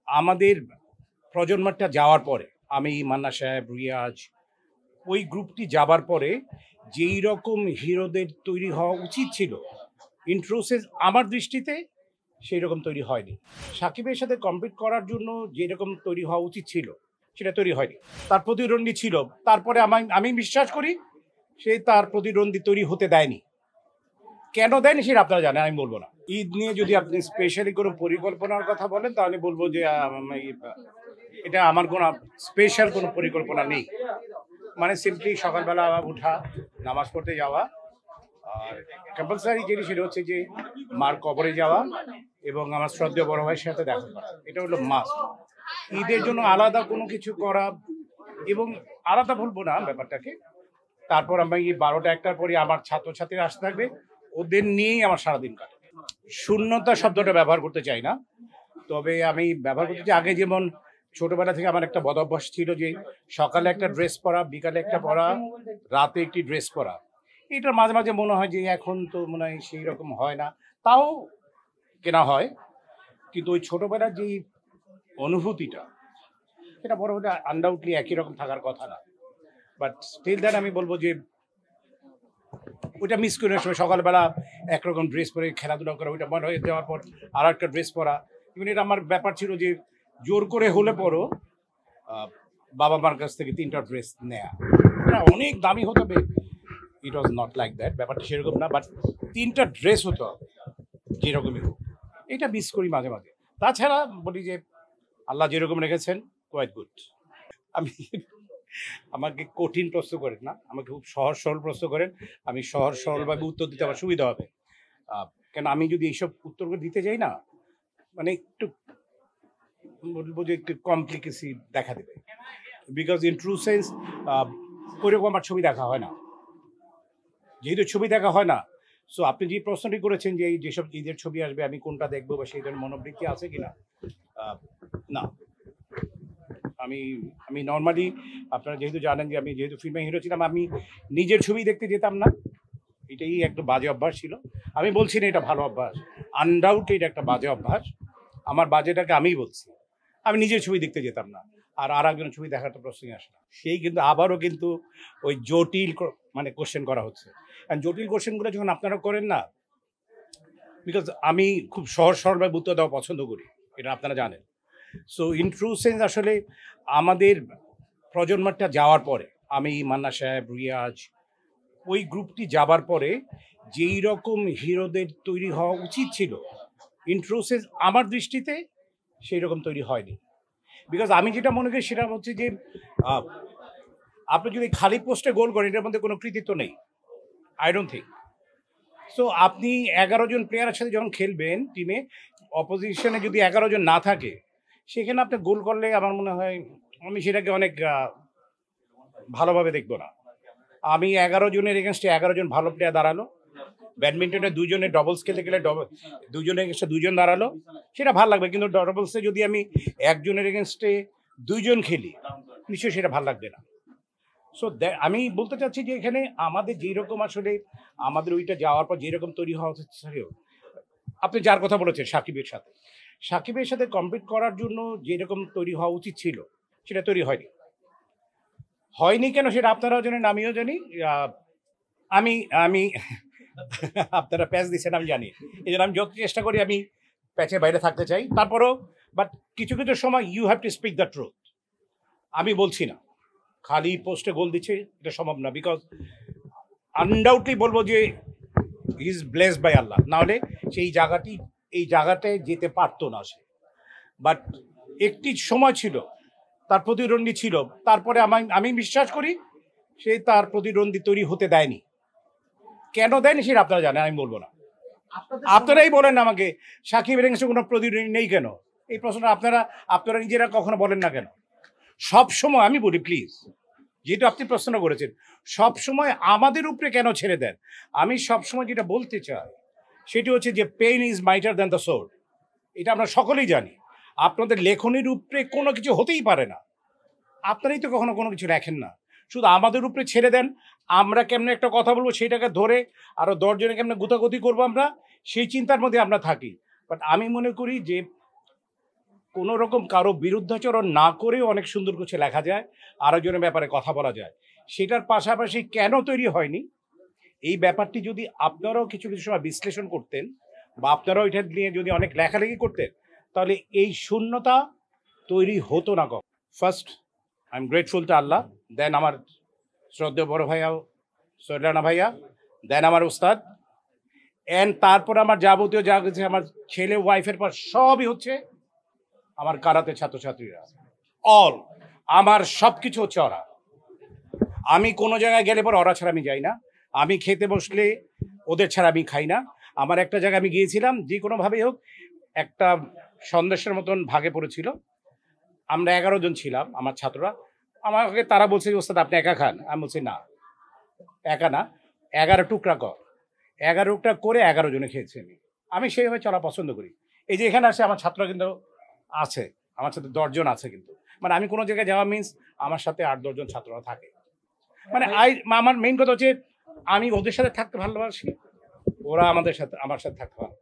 আমাদের প্রজন্মটা যাওয়ার পরে আমি মান্না সাহেব রিয়াজ ওই গ্রুপটি যাবার পরে যেই রকম হিরোদের তৈরি হওয়া উচিত ছিল ইন্ট্রোসেস আমার দৃষ্টিতে সেই রকম তৈরি হয়নি। সাকিবের সাথে কম্পিট করার জন্য যেরকম তৈরি হওয়া উচিত ছিল সেটা তৈরি হয়নি। তার প্রতিদ্বন্দ্বী ছিল, তারপরে আমি বিশ্বাস করি সে তার প্রতিদ্বন্দ্বী তৈরি হতে দেয়নি। কেন দেয়নি সেটা আপনারা জানেন, আমি বলবো না। ঈদ নিয়ে যদি আপনি স্পেশালি কোনো পরিকল্পনার কথা বলেন তাহলে বলবো যে এটা আমার কোনো স্পেশাল কোনো পরিকল্পনা নেই। মানে সিম্পলি সকালবেলা উঠা, নামাজ পড়তে যাওয়া, আর কম্পালসারি জিনিস সেটা হচ্ছে যে মার কবরে যাওয়া এবং আমার শ্রদ্ধেয় বড় ভাইয়ের সাথে দেখা করা, এটা হলো মাস্ট। ঈদের জন্য আলাদা কোনো কিছু করা এবং আলাদা বলবো না ব্যাপারটাকে। তারপর আমি 12টা-1টার পরে আমার ছাত্রছাত্রীরা আসতে থাকবে, ওদের নিয়েই আমার সারাদিন কাটে। শূন্যতা শব্দটা ব্যবহার করতে চাই না, তবে আমি ব্যবহার করতে চাই আগে যেমন ছোটবেলা থেকে আমার একটা বদ অভ্যাস ছিল যে সকালে একটা ড্রেস পরা, বিকালে একটা পরা, রাতে একটি ড্রেস পরা। এটার মাঝে মাঝে মনে হয় যে এখন তো মনে হয় সেই রকম হয় না, তাও কেনা হয়, কিন্তু ওই ছোটবেলার যেই অনুভূতিটা সেটা বড় হলে আনডাউটলি একই রকম থাকার কথা না। বাট স্টিল দ্যাট আমি বলবো যে ওইটা মিস করে সময় সকালবেলা একরকম ড্রেস পরে খেলাধুলা করা, ওইটা বড় হয়ে যাওয়ার পর আর একটা ড্রেস পরা। ইভেন এটা আমার ব্যাপার ছিল যে জোর করে হলে পরও বাবা মার কাছ থেকে 3টা ড্রেস নেয়া, এটা অনেক দামি হতে হবে। ইট ওয়াজ নট লাইক দ্যাট, ব্যাপারটা সেরকম না, বাট 3টা ড্রেস হতে হবে যেরকমই হোক। এটা মিস করি মাঝে মাঝে। তাছাড়া বলি যে আল্লাহ যেরকম রেখেছেন কোয়াইট গুড। আমি আমাকে কঠিন প্রশ্ন করেন না, আমাকে খুব সহজ সরল প্রশ্ন করেন, আমি সহজ সরলভাবে উত্তর দিতে আমার সুবিধা হবে। কেন আমি যদি এইসব উত্তরগুলো দিতে যাই না, মানে একটু বলবো যে একটু কমপ্লিকেসি দেখা দেবে, বিকজ ইন ট্রু সেন্স ওইরকম আমার ছবি দেখা হয় না। যেহেতু ছবি দেখা হয় না, সো আপনি যে প্রশ্নটি করেছেন যে যেসব ঈদের ছবি আসবে আমি কোনটা দেখবো বা সেই ধরনের মনোবৃত্তি আছে কিনা, না। আমি আমি নর্মালি, আপনারা যেহেতু জানেন যে আমি যেহেতু ফিল্মে হিরো ছিলাম, আমি নিজের ছবি দেখতে যেতাম না। এটাই একটা বাজে অভ্যাস ছিল। আমি বলছি না এটা ভালো অভ্যাস, আনডাউট এটা একটা বাজে অভ্যাস। আমার বাজেটাকে আমিই বলছি। আমি নিজের ছবি দেখতে যেতাম না, আর একজনের ছবি দেখার তো প্রশ্নই আসে না। সেই কিন্তু আবারও কিন্তু ওই জটিল মানে কোশ্চেন করা হচ্ছে। আর জটিল কোশ্চেনগুলো যখন আপনারা করেন না, বিকজ আমি খুব সহজ সরলভাবে উত্তর দেওয়া পছন্দ করি, এটা আপনারা জানেন। সো ইন ট্রু সেন্স আসলে আমাদের প্রজন্মটা যাওয়ার পরে আমি মান্না সাহেব রিয়াজ ওই গ্রুপটি যাবার পরে যেই রকম হিরোদের তৈরি হওয়া উচিত ছিল ইন্ট্রোসেস আমার দৃষ্টিতে সেই রকম তৈরি হয়নি। বিকজ আমি যেটা মনে করি সেটা হচ্ছে যে আপনি যদি খালি পোস্টে গোল করেন এটার মধ্যে কোনো কৃতিত্ব নেই, আই ডোন্ট থিঙ্ক সো। আপনি 11 জন প্লেয়ারের সাথে যখন খেলবেন টিমে, অপোজিশনে যদি 11 জন না থাকে, সেখানে আপনি গোল করলে আমার মনে হয় আমি সেটাকে অনেক ভালোভাবে দেখবো না। আমি 11 জনের এগেনস্টে 11 জন ভালো প্লেয়ার দাঁড়ালো, ব্যাডমিন্টনে 2 জনের ডবলস খেলতে গেলে 2 জনের এগেনস্টে 2 জন দাঁড়ালো, সেটা ভালো লাগবে। কিন্তু ডবলসে যদি আমি 1 জনের এগেনস্টে 2 জন খেলি, নিশ্চয়ই সেটা ভালো লাগবে না। সো আমি বলতে চাচ্ছি যে এখানে আমাদের যেই রকম আসলে আমাদের ওইটা যাওয়ার পর যেরকম তৈরি হওয়া হচ্ছে, আপনি যার কথা বলেছেন সাকিবের সাথে কম্পিট করার জন্য যেরকম তৈরি হওয়া উচিত ছিল সেটা তৈরি হয়নি কেন সেটা আপনারাও জানেন, আমিও জানি। আমি আমি আপনারা প্যাচ দিচ্ছেন আমি জানি, এই জন্য আমি যত চেষ্টা করি আমি প্যাচের বাইরে থাকতে চাই। তারপরেও বাট কিছু কিছু সময় you have to speak the truth. আমি বলছি না খালি পোস্টে গোল দিচ্ছে, এটা সম্ভব না, বিকজ আনডাউটলি বলবো যে হি ইজ ব্লেসড বাই আল্লাহ, নাহলে সেই এই জায়গাটায় যেতে পারতো না সে। বাট একটি সময় ছিল তার প্রতিদ্বন্দ্বী ছিল, তারপরে আমি বিশ্বাস করি সে তার প্রতিদ্বন্দ্বী তৈরি হতে দেয়নি। কেন দেয়নি সেটা আপনারা জানেন, আমি বলবো না। আপনারাই বলেন আমাকে সাকিবের এগেইনস্টে কোনো প্রতিদ্বন্দ্বী নেই কেন, এই প্রশ্নটা আপনারা নিজেরা কখনো বলেন না কেন? সব সময় আমি বলি প্লিজ, যেহেতু আপনি প্রশ্ন করেছেন, সব সময় আমাদের উপরে কেন ছেড়ে দেন? আমি সবসময় যেটা বলতে চাই সেটি হচ্ছে যে pain is mightier than the sword. এটা আমরা সকলেই জানি। আপনাদের লেখনির উপরে কোনো কিছু হতেই পারে না, আপনারাই তো কখনো কোনো কিছু লেখেন না, শুধু আমাদের উপরে ছেড়ে দেন। আমরা কেমনে একটা কথা বলবো সেটাকে ধরে আরও 10 জনে কেমনে গুতাগুতি করবো, আমরা সেই চিন্তার মধ্যে আমরা থাকি। বাট আমি মনে করি যে কোনো রকম কারো বিরুদ্ধাচরণ না করেও অনেক সুন্দর কিছু লেখা যায়, আরেকজনের ব্যাপারে কথা বলা যায়। সেটার পাশাপাশি কেন তৈরি হয়নি এই ব্যাপারটি যদি আপনারাও কিছু কিছু সময় বিশ্লেষণ করতেন বা আপনারাও এটা নিয়ে যদি অনেক লেখালেখি করতেন, তাহলে এই শূন্যতা তৈরি হতো না। First I am grateful to Allah, then আমার শ্রদ্ধেয় বড় ভাইয়া সৈলানা ভাইয়া, দেন আমার উস্তাদ, অ্যান্ড তারপর আমার যাবতীয় যা কিছু আমার ছেলে ওয়াইফের পর সবই হচ্ছে আমার কারাতে ছাত্রছাত্রীরা। অল আমার সব কিছু হচ্ছে ওরা। আমি কোনো জায়গায় গেলে পর ওরা ছাড়া আমি যাই না, আমি খেতে বসলে ওদের ছাড়া আমি খাই না। আমার একটা জায়গায় আমি গিয়েছিলাম, যে কোনোভাবেই হোক একটা সন্দেশের মতন ভাগে পড়েছিল, আমরা 11 জন ছিলাম আমার ছাত্ররা। আমাকে তারা বলছে যে ওস্তাদ আপনি একা খান, আমি বলছি না একা না, 11 টুকরা কর। 11 টুকরা করে 11 জনে খেয়েছি আমি। আমি সেইভাবে চলা পছন্দ করি। এই যে এখানে আসে আমার ছাত্ররা কিন্তু আছে, আমার সাথে 10 জন আছে, কিন্তু মানে আমি কোনো জায়গায় যাওয়া মিন্স আমার সাথে 8-10 জন ছাত্ররা থাকে। মানে আমার মেইন কথা হচ্ছে আমি ওদের সাথে থাকতে ভালোবাসি, ওরা আমার সাথে থাকতে ভালোবাসে।